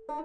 Hello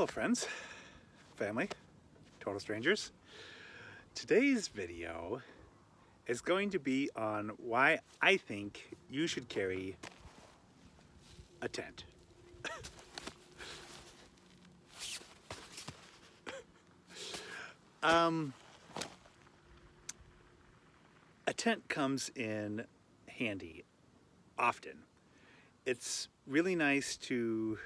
friends, family, total strangers. Today's video is going to be on why I think you should carry a tent. A tent comes in handy often. It's really nice to,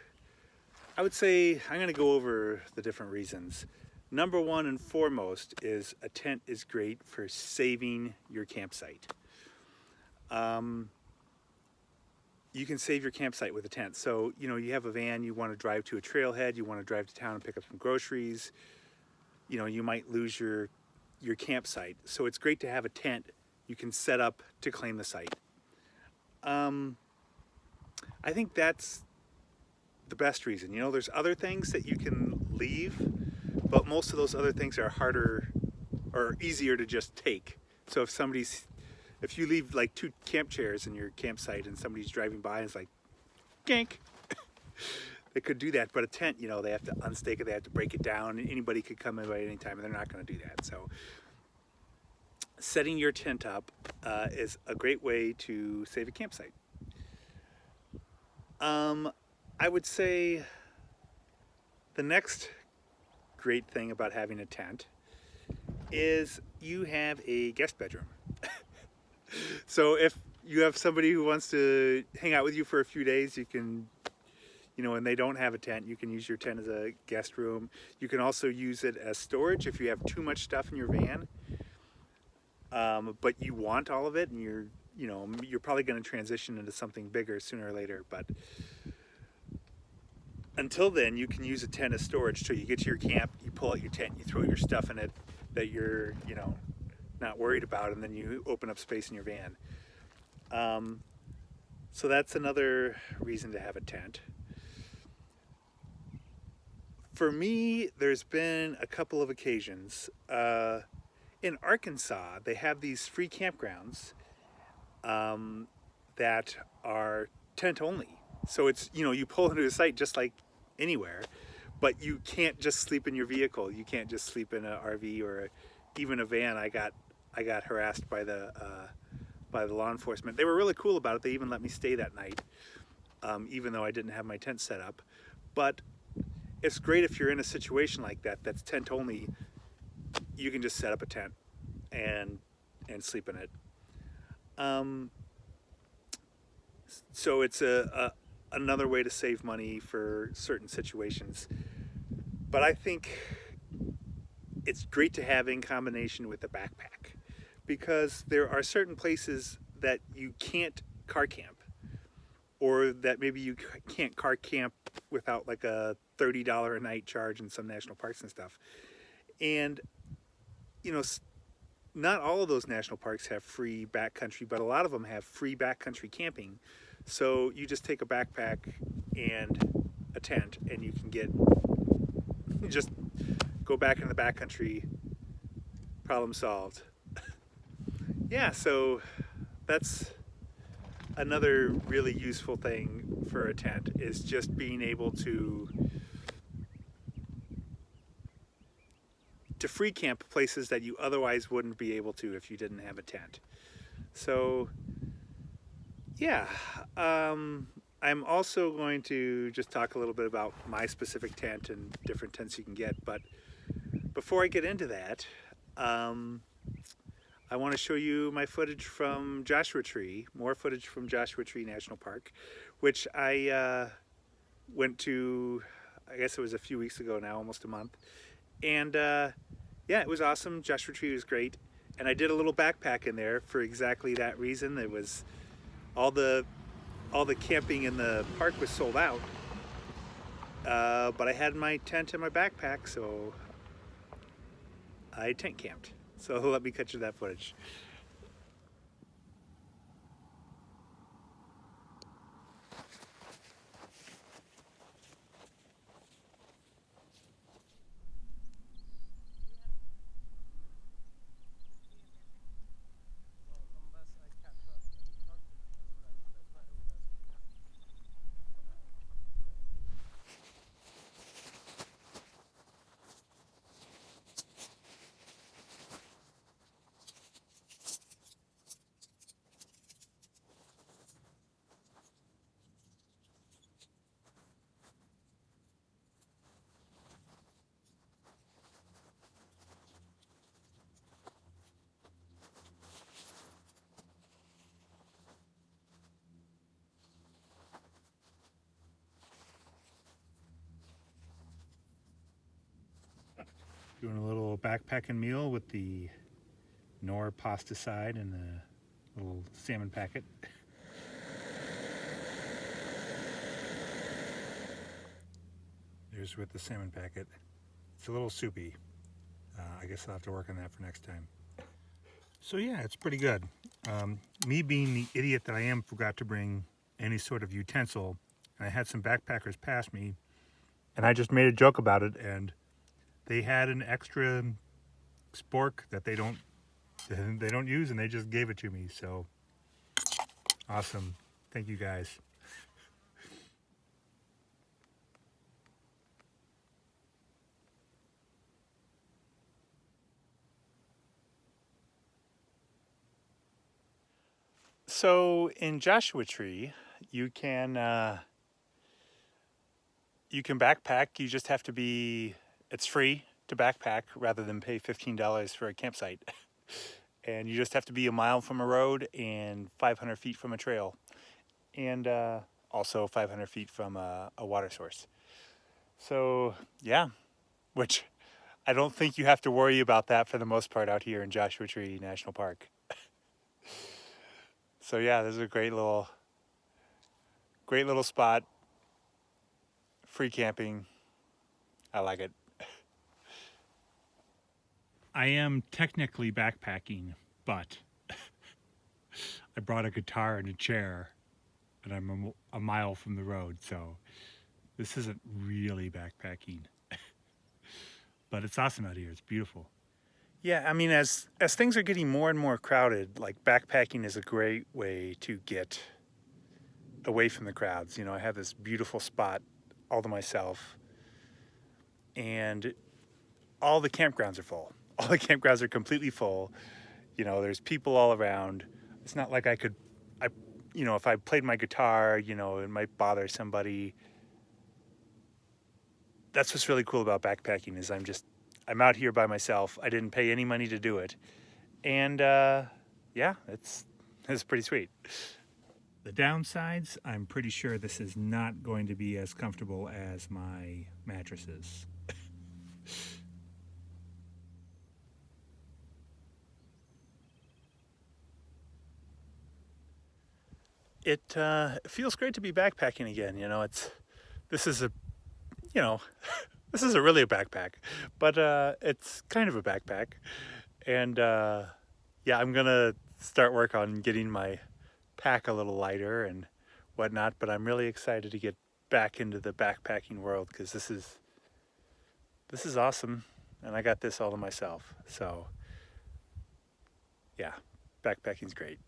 I would say, I'm going to go over the different reasons. Number one and foremost is a tent is great for saving your campsite. You can save your campsite with a tent. So, you know, you have a van, you want to drive to a trailhead, you want to drive to town and pick up some groceries. You know, you might lose your campsite. So it's great to have a tent you can set up to claim the site. I think that's the best reason. You know, there's other things that you can leave, but most of those other things are harder or easier to just take. So if you leave like 2 camp chairs in your campsite and somebody's driving by and it's like, gank, they could do that. But a tent, you know, they have to unstake it, they have to break it down. Anybody could come in at any time and they're not going to do that. So setting your tent up is a great way to save a campsite. I would say the next great thing about having a tent is you have a guest bedroom. So if you have somebody who wants to hang out with you for a few days, you can, you know, and they don't have a tent, you can use your tent as a guest room. You can also use it as storage if you have too much stuff in your van, but you want all of it, and you're probably going to transition into something bigger sooner or later. But until then, you can use a tent as storage. So you get to your camp, you pull out your tent, you throw your stuff in it that you're, you know, not worried about, and then you open up space in your van. So that's another reason to have a tent. For me, there's been a couple of occasions. In Arkansas, they have these free campgrounds that are tent only. So it's, you know, you pull into a site just like anywhere, but you can't just sleep in your vehicle. You can't just sleep in an RV or even a van. I got harassed by the law enforcement. They were really cool about it. They even let me stay that night, even though I didn't have my tent set up. But it's great if you're in a situation like that that's tent only. You can just set up a tent and sleep in it. So it's another way to save money for certain situations. But I think it's great to have in combination with a backpack, because there are certain places that you can't car camp, or that maybe you can't car camp without like a $30 a night charge in some national parks and stuff. And, you know, not all of those national parks have free backcountry, but a lot of them have free backcountry camping. So you just take a backpack and a tent, and you can just go back into the backcountry, problem solved. Yeah, so that's another really useful thing for a tent, is just being able to free camp places that you otherwise wouldn't be able to if you didn't have a tent. So yeah, I'm also going to just talk a little bit about my specific tent and different tents you can get. But before I get into that, I want to show you my footage from Joshua Tree, more footage from Joshua Tree National Park, which I went to, I guess it was a few weeks ago now, almost a month. And yeah, it was awesome. Joshua Tree was great. And I did a little backpack in there for exactly that reason. It was all the camping in the park was sold out, but I had my tent and my backpack, so I tent camped. So let me cut you that footage. Doing a little backpacking meal with the Knorr pasta side and the little salmon packet. There's with the salmon packet. It's a little soupy. I guess I'll have to work on that for next time. So yeah, it's pretty good. Me being the idiot that I am, forgot to bring any sort of utensil, and I had some backpackers pass me, and I just made a joke about it, and they had an extra spork that they don't use, and they just gave it to me. So awesome. Thank you guys. So in Joshua Tree, you can backpack. You just have to be. It's free to backpack rather than pay $15 for a campsite. And you just have to be a mile from a road and 500 feet from a trail, and also 500 feet from a water source. So yeah, which I don't think you have to worry about that for the most part out here in Joshua Tree National Park. So yeah, this is a great little spot. Free camping. I like it. I am technically backpacking, but I brought a guitar and a chair, and I'm a mile from the road, so this isn't really backpacking. But it's awesome out here. It's beautiful. Yeah, I mean, as things are getting more and more crowded, like backpacking is a great way to get away from the crowds. You know, I have this beautiful spot all to myself, and all the campgrounds are full. All the campgrounds are completely full. You know, there's people all around. It's not like if I played my guitar, you know, it might bother somebody. That's what's really cool about backpacking is I'm out here by myself. I didn't pay any money to do it. And yeah, it's pretty sweet. The downsides, I'm pretty sure this is not going to be as comfortable as my mattresses. It feels great to be backpacking again. You know, this is a, you know, this isn't really a backpack, but it's kind of a backpack. And yeah, I'm gonna start work on getting my pack a little lighter and whatnot. But I'm really excited to get back into the backpacking world because this is awesome, and I got this all to myself. So yeah, backpacking's great.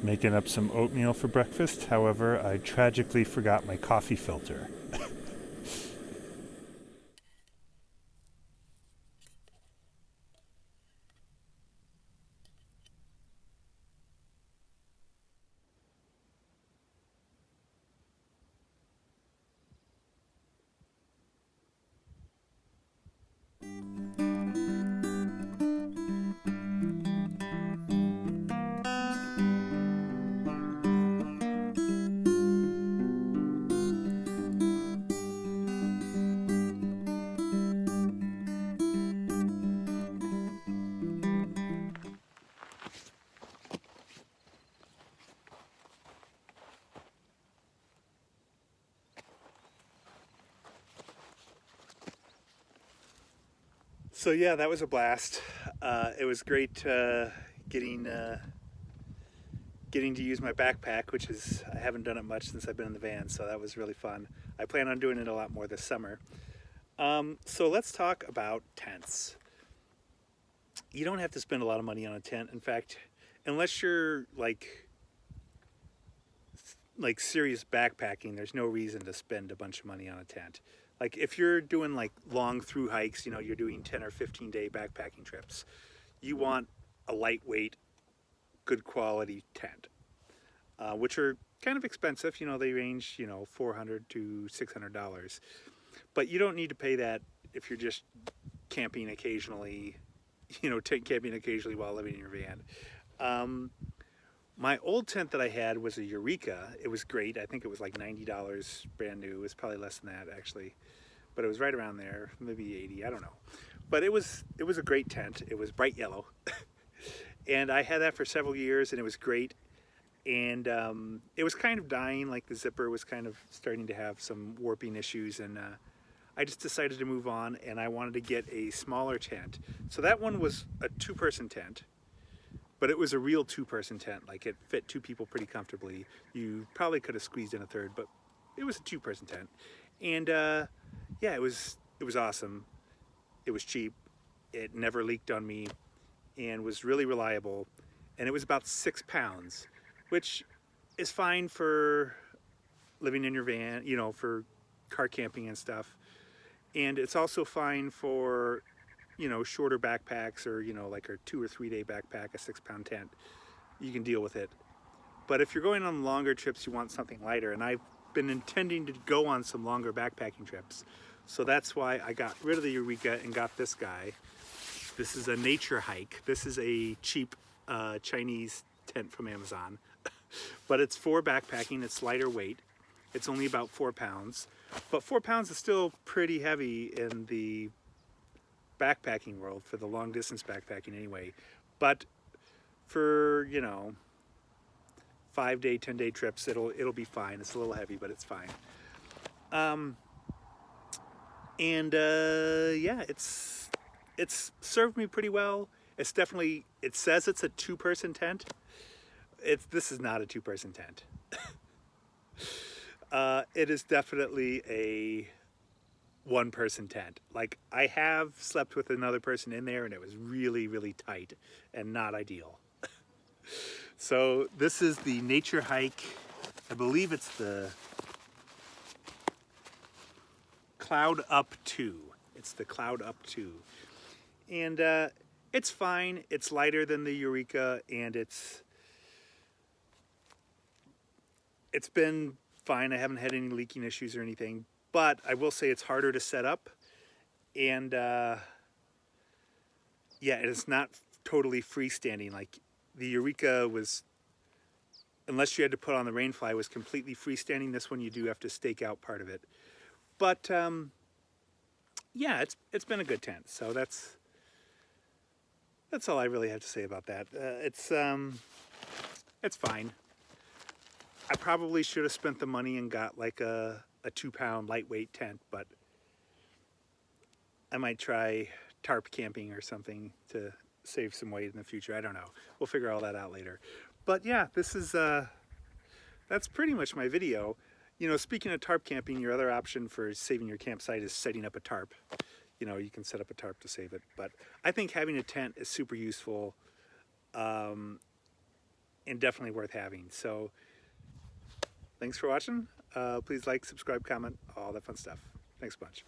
Making up some oatmeal for breakfast. However, I tragically forgot my coffee filter. So yeah, that was a blast. It was great getting getting to use my backpack, which is, I haven't done it much since I've been in the van, so that was really fun. I plan on doing it a lot more this summer. So let's talk about tents. You don't have to spend a lot of money on a tent. In fact, unless you're like serious backpacking, there's no reason to spend a bunch of money on a tent. Like if you're doing like long through hikes, you know, you're doing 10 or 15 day backpacking trips, you want a lightweight, good quality tent, which are kind of expensive. You know, they range, you know, $400 to $600, but you don't need to pay that if you're just camping occasionally, you know, camping occasionally while living in your van. My old tent that I had was a Eureka. It was great. I think it was like $90 brand new. It was probably less than that actually, but it was right around there, maybe 80, I don't know. But it was a great tent. It was bright yellow. And I had that for several years, and it was great. And it was kind of dying, like the zipper was kind of starting to have some warping issues, and I just decided to move on, and I wanted to get a smaller tent. So that one was a two-person tent, but it was a real two-person tent. Like it fit two people pretty comfortably. You probably could have squeezed in a third, but it was a two-person tent. And yeah, it was awesome. It was cheap. It never leaked on me, and was really reliable, and it was about 6 pounds, which is fine for living in your van, you know, for car camping and stuff. And it's also fine for, you know, shorter backpacks, or, you know, like a 2 or 3 day backpack, a 6 pound tent. You can deal with it. But if you're going on longer trips, you want something lighter, and I've been intending to go on some longer backpacking trips. So that's why I got rid of the Eureka and got this guy. This is a nature hike. This is a cheap Chinese tent from Amazon, but it's for backpacking. It's lighter weight. It's only about 4 pounds, but 4 pounds is still pretty heavy in the backpacking world, for the long distance backpacking anyway. But for, you know, 5 day, 10 day trips, it'll be fine. It's a little heavy, but it's fine. Yeah, it's served me pretty well. It's definitely, it says it's a 2-person tent. This is not a 2-person tent. It is definitely a 1-person tent. Like, I have slept with another person in there, and it was really, really tight and not ideal. So this is the nature hike. I believe it's the Cloud Up 2. It's the Cloud Up 2. And it's fine. It's lighter than the Eureka, and it's been fine. I haven't had any leaking issues or anything, but I will say it's harder to set up, and yeah, it's not totally freestanding. Like the Eureka was, unless you had to put on the rainfly, was completely freestanding. This one you do have to stake out part of it. But yeah, it's been a good tent. So that's all I really have to say about that. It's fine. I probably should have spent the money and got like a 2-pound lightweight tent, but I might try tarp camping or something to save some weight in the future. I don't know. We'll figure all that out later. But yeah, this is that's pretty much my video. You know, speaking of tarp camping, your other option for saving your campsite is setting up a tarp. You know, you can set up a tarp to save it, but I think having a tent is super useful, and definitely worth having. So thanks for watching. Please like, subscribe, comment, all that fun stuff. Thanks a bunch.